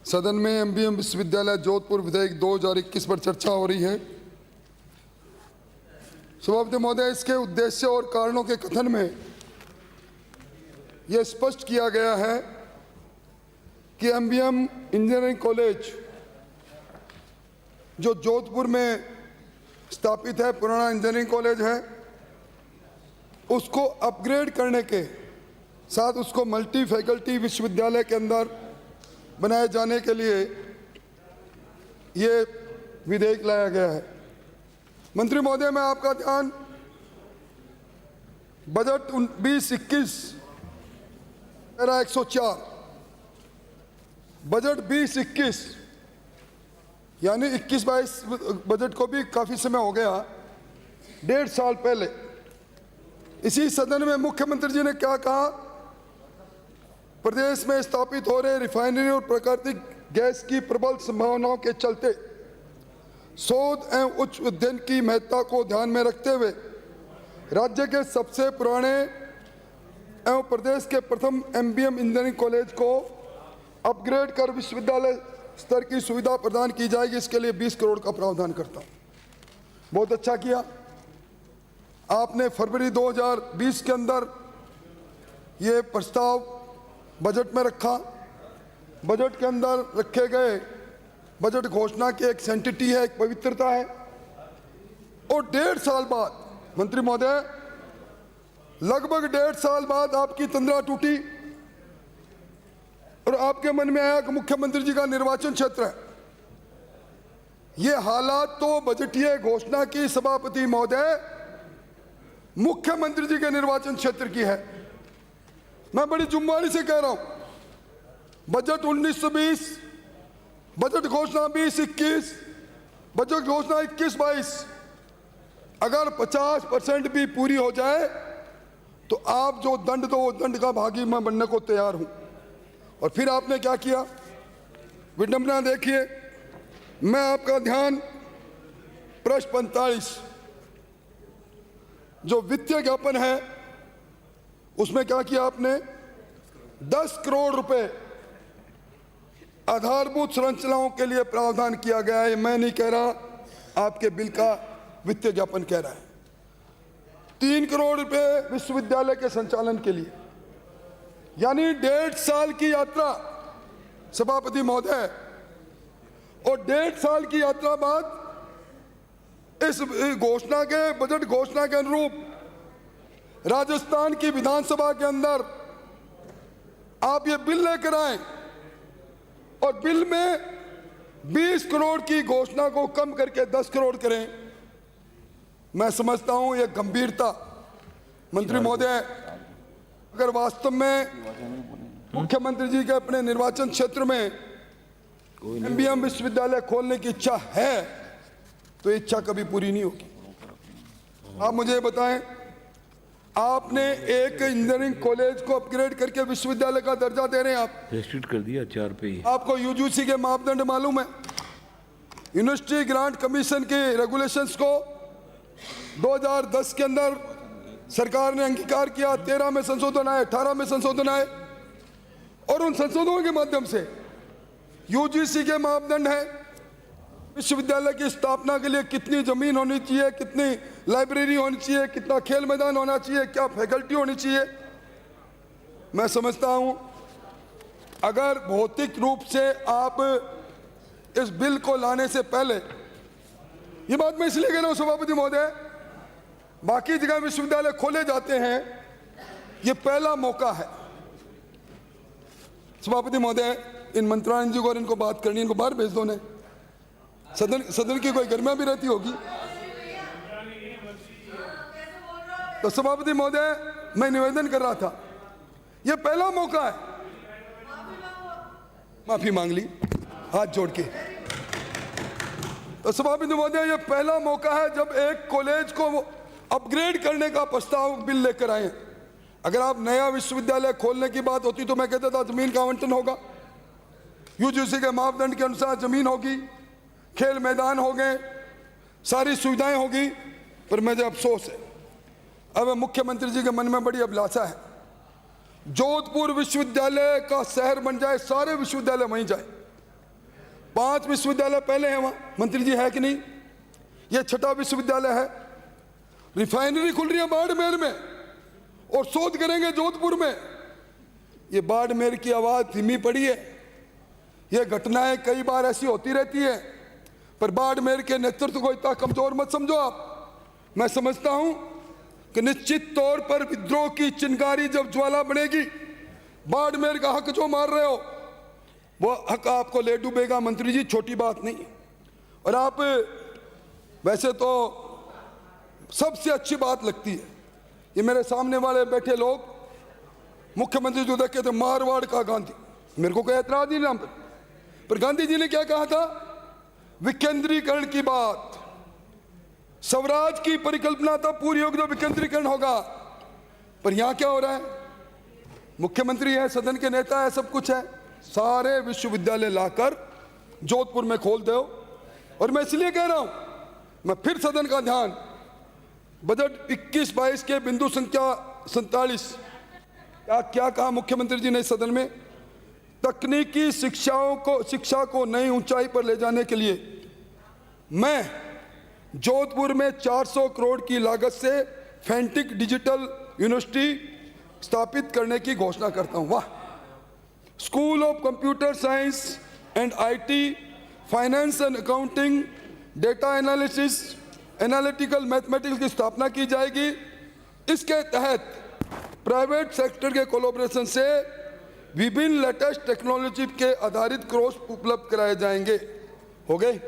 सदन में एमबीएम विश्वविद्यालय जोधपुर विधेयक 2021 पर चर्चा हो रही है। सभापति महोदय, इसके उद्देश्य और कारणों के कथन में यह स्पष्ट किया गया है कि एमबीएम इंजीनियरिंग कॉलेज जो जोधपुर में स्थापित है, पुराना इंजीनियरिंग कॉलेज है, उसको अपग्रेड करने के साथ उसको मल्टी फैकल्टी विश्वविद्यालय के अंदर बनाए जाने के लिए ये विधेयक लाया गया है। मंत्री महोदय, मैं आपका ध्यान बजट 2021 पैरा 104 बजट 2021 यानी 21-22 बजट को भी काफी समय हो गया, 1.5 साल पहले इसी सदन में मुख्यमंत्री जी ने क्या कहा? प्रदेश में स्थापित हो रहे रिफाइनरी और प्राकृतिक गैस की प्रबल संभावनाओं के चलते शोध एवं उच्च अध्ययन की महत्ता को ध्यान में रखते हुए राज्य के सबसे पुराने एवं प्रदेश के प्रथम एमबीएम इंजीनियरिंग कॉलेज को अपग्रेड कर विश्वविद्यालय स्तर की सुविधा प्रदान की जाएगी। इसके लिए 20 करोड़ का प्रावधान करता हूं। बहुत अच्छा किया आपने। फरवरी 2020 के अंदर ये प्रस्ताव बजट में रखा। बजट के अंदर रखे गए बजट घोषणा की एक सेंटिटी है, एक पवित्रता है। और 1.5 साल बाद मंत्री महोदय, लगभग 1.5 साल बाद आपकी तंद्रा टूटी और आपके मन में आया कि मुख्यमंत्री जी का निर्वाचन क्षेत्र है। ये हालात तो बजटीय घोषणा की सभापति महोदय मुख्यमंत्री जी के निर्वाचन क्षेत्र की है। मैं बड़ी जुम्मेवारी से कह रहा हूं, बजट 1920, बजट घोषणा 2021, बजट घोषणा 21-22 अगर 50% भी पूरी हो जाए तो आप जो दंड दो वो दंड का भागी मैं बनने को तैयार हूं। और फिर आपने क्या किया? विडंबना देखिए। मैं आपका ध्यान प्रश्न 45 जो वित्तीय ज्ञापन है उसमें क्या किया आपने? 10 करोड़ रुपए आधारभूत संरचनाओं के लिए प्रावधान किया गया है। मैं नहीं कह रहा, आपके बिल का वित्तीय ज्ञापन कह रहा है। 3 करोड़ रुपए विश्वविद्यालय के संचालन के लिए, यानी 1.5 साल की यात्रा सभापति महोदय। और 1.5 साल की यात्रा बाद इस घोषणा के बजट घोषणा के अनुरूप राजस्थान की विधानसभा के अंदर आप ये बिल लेकर आए और बिल में 20 करोड़ की घोषणा को कम करके 10 करोड़ करें। मैं समझता हूं ये गंभीरता। मंत्री महोदय, अगर वास्तव में मुख्यमंत्री जी के अपने निर्वाचन क्षेत्र में एमबीएम विश्वविद्यालय खोलने की इच्छा है तो इच्छा कभी पूरी नहीं होगी। आप मुझे बताएं, आपने एक इंजीनियरिंग कॉलेज को अपग्रेड करके विश्वविद्यालय का दर्जा दे रहे हैं। आप रेस्ट्रिक्ट कर दिया 4 पे ही। आपको यूजीसी के मापदंड मालूम है? यूनिवर्सिटी ग्रांट कमीशन के रेगुलेशंस को 2010 के अंदर सरकार ने अंगीकार किया। 13 में संशोधन आए, 18 में संशोधन आए और उन संशोधनों के माध्यम से यूजीसी के मापदंड है विश्वविद्यालय की स्थापना के लिए कितनी जमीन होनी चाहिए, कितनी लाइब्रेरी होनी चाहिए, कितना खेल मैदान होना चाहिए, क्या फैकल्टी होनी चाहिए। मैं समझता हूं अगर भौतिक रूप से आप इस बिल को लाने से पहले, ये बात मैं इसलिए कह रहा हूं सभापति महोदय, बाकी जगह विश्वविद्यालय खोले जाते हैं, ये पहला मौका है। सभापति महोदय, इन मंत्रालय जी को और इनको बात करनी, इनको बाहर भेज दो ने। सदन की कोई गर्मा भी रहती होगी। तो सभापति महोदय, मैं निवेदन कर रहा था, यह पहला मौका है। माफी मांग ली हाथ जोड़ के। तो सभापति महोदय, यह पहला मौका है जब एक कॉलेज को अपग्रेड करने का प्रस्ताव बिल लेकर आए। अगर आप नया विश्वविद्यालय खोलने की बात होती तो मैं कहता था जमीन का आवंटन होगा, यूजीसी के मापदंड के अनुसार जमीन होगी, खेल मैदान हो गए, सारी सुविधाएं होगी। पर मुझे अफसोस है, अब मुख्यमंत्री जी के मन में बड़ी अभिलाषा है जोधपुर विश्वविद्यालय का शहर बन जाए, सारे विश्वविद्यालय वहीं जाए। 5 विश्वविद्यालय पहले हैं वहाँ, मंत्री जी है कि नहीं? ये 6ठा विश्वविद्यालय है। रिफाइनरी खुल रही है बाड़मेर में और शोध करेंगे जोधपुर में। ये बाड़मेर की आवाज़ धीमी पड़ी है। ये घटनाएं कई बार ऐसी होती रहती है, पर बाड़मेर के नेतृत्व को इतना कमजोर मत समझो आप। मैं समझता हूं कि निश्चित तौर पर विद्रोह की चिंगारी जब ज्वाला बनेगी, बाड़मेर का हक जो मार रहे हो वो हक आपको ले डूबेगा मंत्री जी, छोटी बात नहीं। और आप वैसे तो सबसे अच्छी बात लगती है ये मेरे सामने वाले बैठे लोग, मुख्यमंत्री जो देखे थे मारवाड़ का गांधी, मेरे को कोई ऐतराज नहीं नाम पर गांधी जी ने क्या कहा था? विकेंद्रीकरण की बात, स्वराज की परिकल्पना तब पूरी होगी तो विकेंद्रीकरण होगा। पर यहां क्या हो रहा है? मुख्यमंत्री है, सदन के नेता है, सब कुछ है, सारे विश्वविद्यालय लाकर जोधपुर में खोल दो। और मैं इसलिए कह रहा हूं, मैं फिर सदन का ध्यान बजट 21-22 के बिंदु संख्या 47 क्या कहा मुख्यमंत्री जी ने सदन में? तकनीकी शिक्षा को नई ऊंचाई पर ले जाने के लिए मैं जोधपुर में 400 करोड़ की लागत से फैंटिक डिजिटल यूनिवर्सिटी स्थापित करने की घोषणा करता हूं। वाह! School of computer science and IT, finance and accounting, data analysis, analytical mathematics की स्थापना की जाएगी। इसके तहत प्राइवेट सेक्टर के कोलैबोरेशन से विभिन्न लेटेस्ट टेक्नोलॉजी के आधारित कोर्स उपलब्ध कराए जाएंगे। हो गए?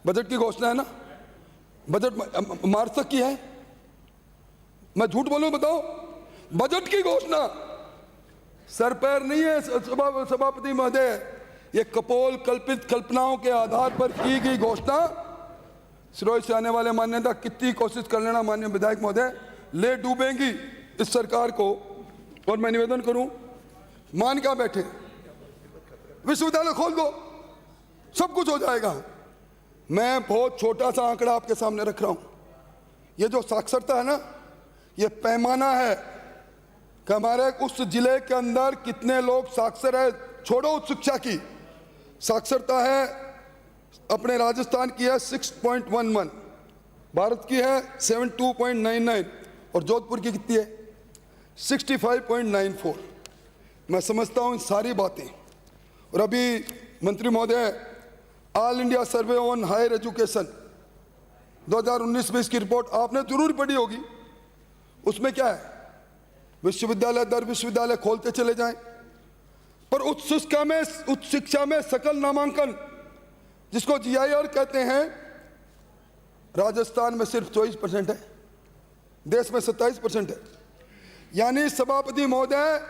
बजट की घोषणा है ना? बजट मार्च तक की है, मैं झूठ बोलूं? बताओ, बजट की घोषणा सर पैर नहीं है सभापति महोदय, ये कपोल कल्पित कल्पनाओं के आधार पर की गई घोषणा। सिरोही से आने वाले मान्यता कितनी कोशिश कर लेना माननीय विधायक महोदय, ले डूबेंगी इस सरकार को। और मैं निवेदन करूं, मान क्या बैठे, विश्वविद्यालय खोल दो, सब कुछ हो जाएगा। मैं बहुत छोटा सा आंकड़ा आपके सामने रख रहा हूं। ये जो साक्षरता है ना, ये पैमाना है कि हमारे उस जिले के अंदर कितने लोग साक्षर है। छोड़ो उच्च शिक्षा की, साक्षरता है अपने राजस्थान की है 6.11, भारत की है 72.99 और जोधपुर की कितनी है? 65.94। मैं समझता हूं इन सारी बातें। और अभी मंत्री महोदय, all India survey on higher education 2019-20 की रिपोर्ट आपने जरूर पढ़ी होगी। उसमें क्या है? विश्वविद्यालय दर विश्वविद्यालय खोलते चले जाएं, पर उच्च शिक्षा में सकल नामांकन जिसको GIR कहते हैं, राजस्थान में सिर्फ 24% है, देश में 27% है। यानी सभापति महोदय,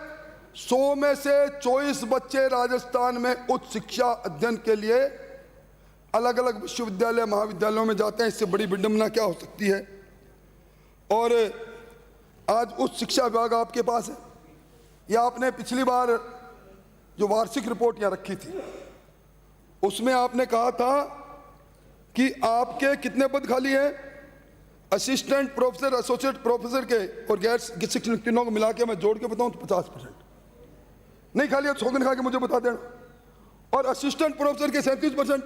100 में से 24 बच्चे राजस्थान में उच्च शिक्षा अध्ययन के लिए अलग अलग विश्वविद्यालय महाविद्यालयों में जाते हैं। इससे बड़ी विडंबना क्या हो सकती है? और आज उच्च शिक्षा विभाग आपके पास है। या आपने पिछली बार जो वार्षिक रिपोर्ट यहाँ रखी थी, उसमें आपने कहा था कि आपके कितने पद खाली हैं? असिस्टेंट प्रोफेसर, एसोसिएट प्रोफेसर के और गैर शिक्षण तीनों को मिला के मैं जोड़ के बताऊं तो 50% नहीं खाली है। सौगन खा के मुझे बता देना। और असिस्टेंट प्रोफेसर के 37%।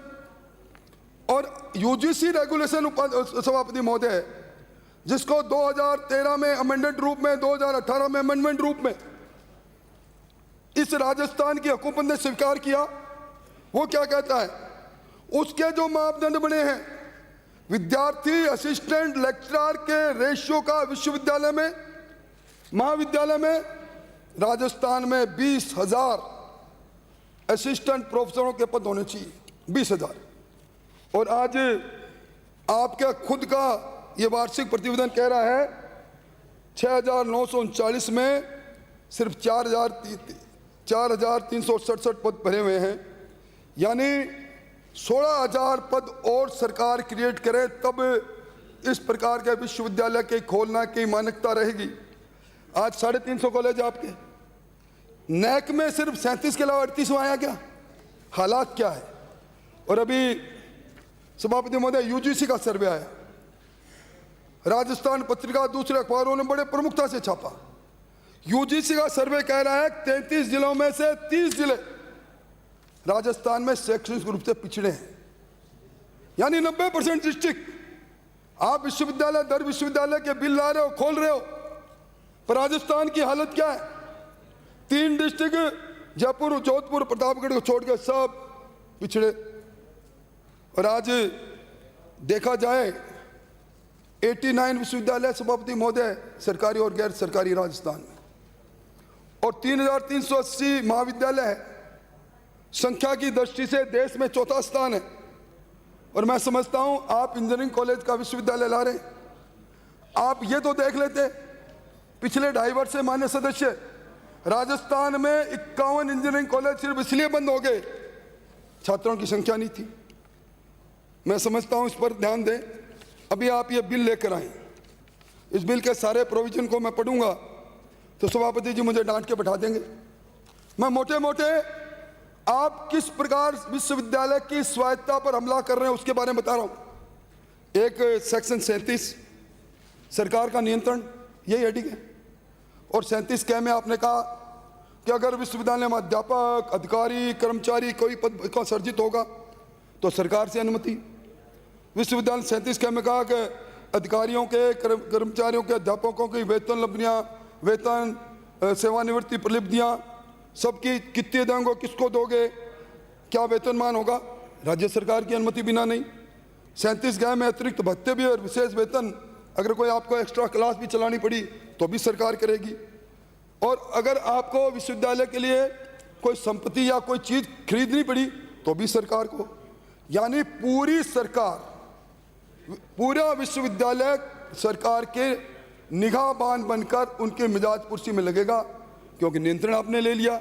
और UGC रेगुलेशन सभापति महोदय, जिसको 2013 में अमेंडेड रूप में, 2018 में अमेंडमेंट रूप में इस राजस्थान की हुकूमत ने स्वीकार किया, वो क्या कहता है? उसके जो मापदंड बने हैं, विद्यार्थी असिस्टेंट लेक्चरर के रेशियो का विश्वविद्यालय में, महाविद्यालय में राजस्थान में 20,000 असिस्टेंट प्रोफेसरों के पद होने चाहिए, 20,000। और आज आपके खुद का ये वार्षिक प्रतिवेदन कह रहा है 6,939 में सिर्फ 4,367 पद भरे हुए हैं। यानी 16,000 पद और सरकार क्रिएट करे तब इस प्रकार के विश्वविद्यालय के खोलना की मान्यता रहेगी। आज 350 कॉलेज आपके, नैक में सिर्फ 37 के अलावा 38 आया क्या? हालात क्या है? और अभी सभापति महोदय, UGC का सर्वे आया, राजस्थान पत्रिका दूसरे अखबारों ने बड़े प्रमुखता से छापा। UGC का सर्वे कह रहा है 33 जिलों में से 30 जिले राजस्थान में शैक्षणिक रूप से पिछड़े हैं, यानी 90% डिस्ट्रिक्ट। आप विश्वविद्यालय दर विश्वविद्यालय के बिल ला रहे हो, खोल रहे हो, पर राजस्थान की हालत क्या है? 3 डिस्ट्रिक्ट जयपुर, जोधपुर, प्रतापगढ़ को छोड़ के सब पिछड़े। और आज देखा जाए 89 विश्वविद्यालय सभापति महोदय सरकारी और गैर सरकारी राजस्थान में, और 3380 महाविद्यालय है। संख्या की दृष्टि से देश में 4था स्थान है। और मैं समझता हूं आप इंजीनियरिंग कॉलेज का विश्वविद्यालय ला रहे हैं। आप ये तो देख लेते, पिछले 2.5 वर्ष से माननीय सदस्य, राजस्थान में 51 इंजीनियरिंग कॉलेज सिर्फ इसलिए बंद हो गए, छात्रों की संख्या नहीं थी। मैं समझता हूं इस पर ध्यान दें। अभी आप ये बिल लेकर आए, इस बिल के सारे प्रोविजन को मैं पढ़ूंगा तो सभापति जी मुझे डांट के बैठा देंगे। मैं मोटे मोटे आप किस प्रकार विश्वविद्यालय की स्वायत्तता पर हमला कर रहे हैं उसके बारे में बता रहा हूं। एक सेक्शन 37 सरकार का नियंत्रण, यही हेडिंग है। और 37 क में आपने कहा कि अगर विश्वविद्यालय में अध्यापक, अधिकारी, कर्मचारी कोई पद का सर्जित होगा तो सरकार से अनुमति। विश्वविद्यालय 37 क में कहा कि अधिकारियों के, कर्मचारियों के, अध्यापकों की वेतन लब्धियां, वेतन, सेवानिवृत्ति प्रलिप्तियां सबकी कितने देंगे, किसको दोगे, क्या वेतनमान होगा, राज्य सरकार की अनुमति बिना नहीं। 37 ग में अतिरिक्त भत्ते भी और विशेष वेतन, अगर कोई आपको एक्स्ट्रा क्लास भी चलानी पड़ी तो भी सरकार करेगी। और अगर आपको विश्वविद्यालय के लिए कोई संपत्ति या कोई चीज खरीदनी पड़ी तो भी सरकार को। यानी पूरी सरकार, पूरा विश्वविद्यालय सरकार के निगाहबान बनकर उनके मिजाज पुर्सी में लगेगा, क्योंकि नियंत्रण आपने ले लिया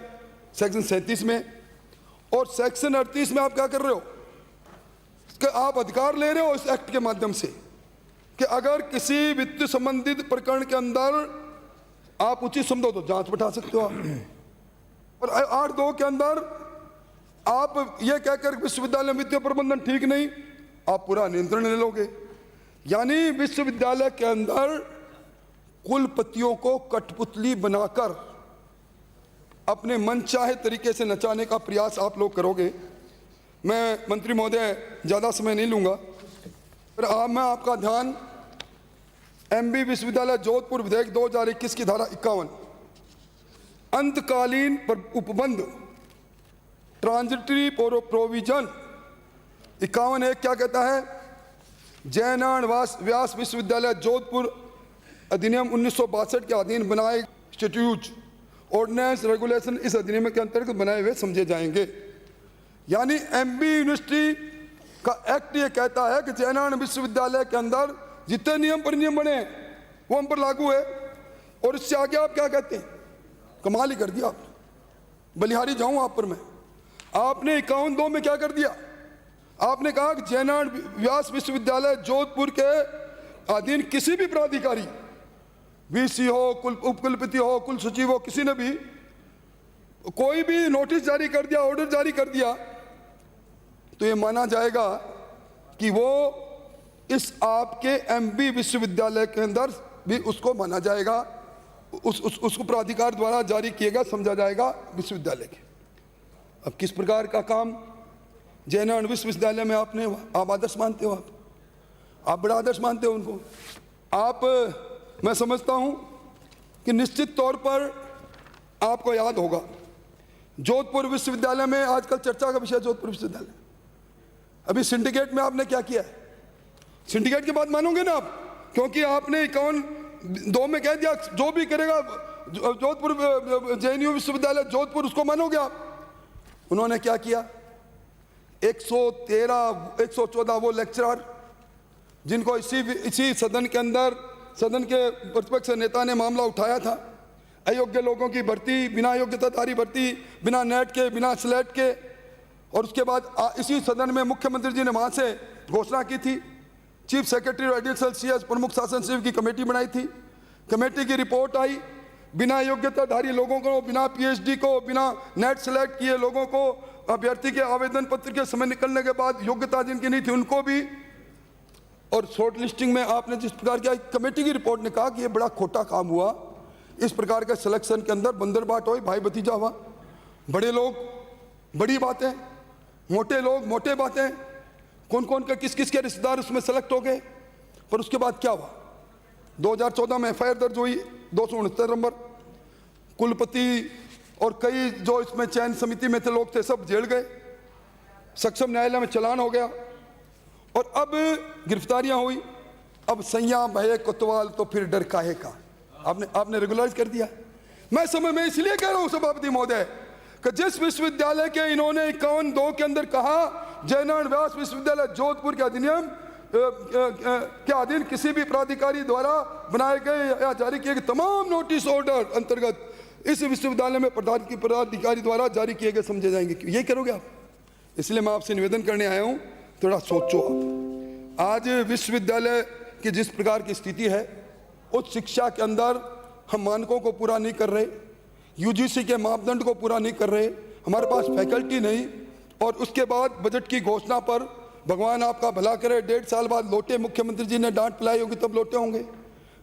सेक्शन 37 में। और सेक्शन 38 में आप क्या कर रहे हो कि आप अधिकार ले रहे हो इस एक्ट के माध्यम से कि अगर किसी वित्त संबंधित प्रकरण के अंदर आप उचित समझो तो जांच बैठा सकते हो आप। और 8(2) के अंदर आप ये कहकर विश्वविद्यालय में वित्तीय प्रबंधन ठीक नहीं, आप पूरा नियंत्रण ले लोगे। यानी विश्वविद्यालय के अंदर कुलपतियों को कठपुतली बनाकर अपने मनचाहे तरीके से नचाने का प्रयास आप लोग करोगे। मैं मंत्री महोदय ज़्यादा समय नहीं लूँगा, पर मैं आपका ध्यान MB विश्वविद्यालय जोधपुर विधेयक 2021 की धारा 51 अंतकालीन उपबंध ट्रांजिटरी प्रोविजन 51(1) क्या कहता है? जयनारायण व्यास विश्वविद्यालय जोधपुर अधिनियम 1962 के अधीन बनाए स्टैट्यूट, ऑर्डिनेंस, रेगुलेशन इस अधिनियम के अंतर्गत बनाए हुए समझे जाएंगे। यानी MB यूनिवर्सिटी का एक्ट ये कहता है कि जयनारायण विश्वविद्यालय के अंदर जितने नियम परिनियम बने वो हम पर लागू है। और इससे आगे आप क्या कहते हैं? कमाल ही कर दिया आपने। बलिहारी जाऊं आप पर मैं, आपने 51(2) में क्या कर दिया? आपने कहा कि जयनारायण व्यास विश्वविद्यालय जोधपुर के अधीन किसी भी प्राधिकारी, VC हो, उपकुलपति हो, कुल सचिव हो, किसी ने भी कोई भी नोटिस जारी कर दिया, ऑर्डर जारी कर दिया, तो ये माना जाएगा कि वो इस आपके MB विश्वविद्यालय के अंदर भी उसको माना जाएगा, उसको प्राधिकार द्वारा जारी किया गया समझा जाएगा विश्वविद्यालय के। अब किस प्रकार का काम जयनारायण विश्वविद्यालय में आपने, आप आदर्श मानते हो, आप बड़ा आदर्श मानते हो उनको। आप, मैं समझता हूं कि निश्चित तौर पर आपको याद होगा जोधपुर विश्वविद्यालय में आजकल चर्चा का विषय जोधपुर विश्वविद्यालय, अभी सिंडिकेट में आपने क्या किया है? सिंडिकेट की बात मानोगे ना आप? क्योंकि आपने 51(2) में कह दिया जो भी करेगा जोधपुर JNU विश्वविद्यालय जोधपुर उसको मानोगे आप। उन्होंने क्या किया? 113, 114 वो लेक्चरर जिनको इसी सदन के अंदर, सदन के प्रतिपक्ष नेता ने मामला उठाया था, अयोग्य लोगों की भर्ती, बिना योग्यताधारी भर्ती, बिना नेट के, बिना स्लेट के। और उसके बाद इसी सदन में मुख्यमंत्री जी ने वहां से घोषणा की थी, चीफ सेक्रेटरी और एडिशनल CS प्रमुख शासन सचिव की कमेटी बनाई थी। कमेटी की रिपोर्ट आई, बिना योग्यताधारी लोगों को, बिना PhD को, बिना नेट सेलेक्ट किए लोगों को, अभ्यर्थी के आवेदन पत्र के समय निकलने के बाद योग्यता जिनकी नहीं थी उनको भी। और शॉर्ट लिस्टिंग में आपने जिस प्रकार किया, कमेटी की रिपोर्ट ने कहा कि यह बड़ा खोटा काम हुआ, इस प्रकार के सिलेक्शन के अंदर बंदरबाट हो, भाई भतीजा हुआ, बड़े लोग, बड़ी बातें। मोटे लोग, मोटे बातें, कौन कौन के किस किस के रिश्तेदार उसमें सेलेक्ट हो गए। पर उसके बाद क्या हुआ, 2014 में FIR दर्ज हुई 269 नंबर, कुलपति और कई जो इसमें चयन समिति में थे लोग थे सब जेल गए, सक्षम न्यायालय में चलान हो गया और अब गिरफ्तारियां हुई। अब सैया भय कोतवाल तो फिर डर काहे का, आपने रेगुलराइज कर दिया। मैं इसलिए कह रहा हूं सभापति महोदय कि जिस विश्वविद्यालय के इन्होंने 51(2) के अंदर कहा जयनारायण व्यास विश्वविद्यालय जोधपुर के अधिनियम के अधीन किसी भी प्राधिकारी द्वारा बनाए गए या जारी किए गए तमाम नोटिस ऑर्डर अंतर्गत इस विश्वविद्यालय में पदाधिकारी द्वारा जारी किए गए समझे जाएंगे। यही करोगे आप? इसलिए मैं आपसे निवेदन करने आया हूं, थोड़ा सोचो आप। आज विश्वविद्यालय की जिस प्रकार की स्थिति है, उच्च शिक्षा के अंदर हम मानकों को पूरा नहीं कर रहे, UGC के मापदंड को पूरा नहीं कर रहे, हमारे पास फैकल्टी नहीं, और उसके बाद बजट की घोषणा पर भगवान आपका भला करे 1.5 साल बाद लौटे, मुख्यमंत्री जी ने डांट पिलाई होगी तब लौटे होंगे।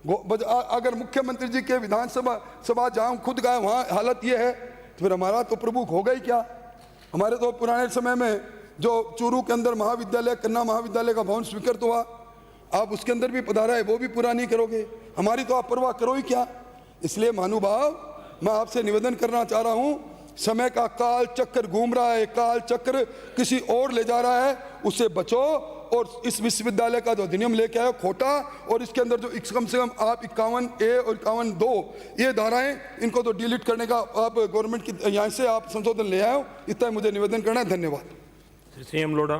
अगर मुख्यमंत्री जी के विधानसभा जहाँ खुद गए वहाँ हालत ये है तो फिर हमारा तो प्रभु होगा ही क्या। हमारे तो पुराने समय में जो चूरू के अंदर महाविद्यालय, कन्या महाविद्यालय का भवन स्वीकृत हुआ, आप उसके अंदर भी पधारा है, वो भी पूरा नहीं करोगे, हमारी तो आप परवाह करो ही क्या। इसलिए महानुभाव मैं आपसे निवेदन करना चाह रहा हूं, समय का काल चक्र घूम रहा है, काल चक्र किसी और ले जा रहा है, उससे बचो और इस विश्वविद्यालय का जो अधिनियम लेके आए खोटा, और इसके अंदर जो कम से कम आप 51(a) और 51(2) ये धाराएं, इनको तो डिलीट करने का आप गवर्नमेंट की यहाँ से आप संशोधन ले आए हो। इतना मुझे निवेदन करना है। धन्यवाद। CM लोढ़ा।